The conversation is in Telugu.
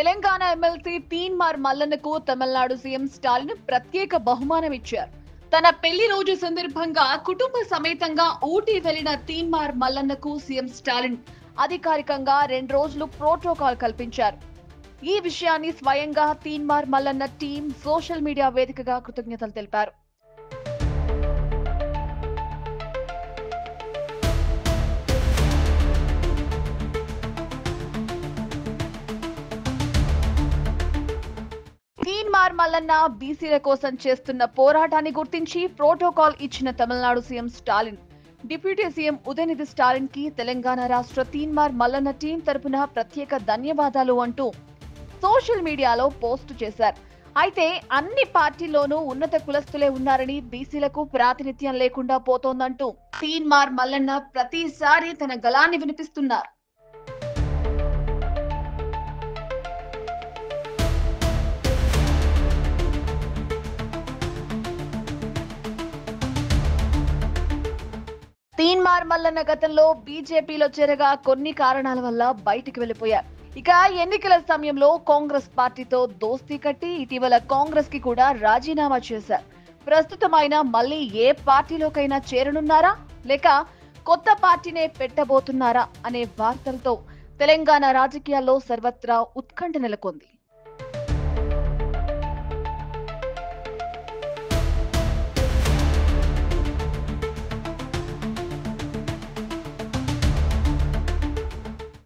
తెలంగాణ ఎమ్మెల్సీ తీన్మార్ మల్లన్నకు తమిళనాడు సీఎం స్టాలిన్ ప్రత్యేక బహుమానం ఇచ్చారు. తన పెళ్లి రోజు సందర్భంగా కుటుంబ సమేతంగా ఊటీ వెళ్లిన తీన్మార్ మల్లన్నకు సీఎం స్టాలిన్ అధికారికంగా 2 రోజులు ప్రోటోకాల్ కల్పించారు. ఈ విషయాన్ని స్వయంగా Teenmar Mallanna team social media వేదికగా కృతజ్ఞతలు తెలిపారు. తీన్మార్ మల్లన్న బీసీల కోసం చేస్తున్న పోరాటాన్ని గుర్తించి ప్రోటోకాల్ ఇచ్చిన Tamil Nadu CM Stalin, deputy CM Udhayanidhi Stalin కి తెలంగాణ రాష్ట్ర తీన్మార్ మల్లన్న టీం తరపున ప్రత్యేక ధన్యవాదాలు అంటూ సోషల్ మీడియాలో పోస్టు చేశారు. అయితే అన్ని పార్టీల్లోనూ ఉన్నత కులస్తులే ఉన్నారని, బీసీలకు ప్రాతినిధ్యం లేకుండా పోతోందంటూ తీన్మార్ మల్లన్న ప్రతిసారి తన గళాన్ని వినిపిస్తున్నారు. తీన్మార్ మల్లన్న గతంలో బీజేపీలో చేరగా కొన్ని కారణాల వల్ల బయటికి వెళ్లిపోయారు. ఇక ఎన్నికల సమయంలో కాంగ్రెస్ పార్టీతో దోస్తీ కట్టి ఇటీవల కాంగ్రెస్ కి కూడా రాజీనామా చేశారు. ప్రస్తుతం ఆయన మళ్ళీ ఏ పార్టీలోకైనా చేరనున్నారా లేక కొత్త పార్టీనే పెట్టబోతున్నారా అనే వార్తలతో తెలంగాణ రాజకీయాల్లో సర్వత్రా ఉత్కంఠ నెలకొంది.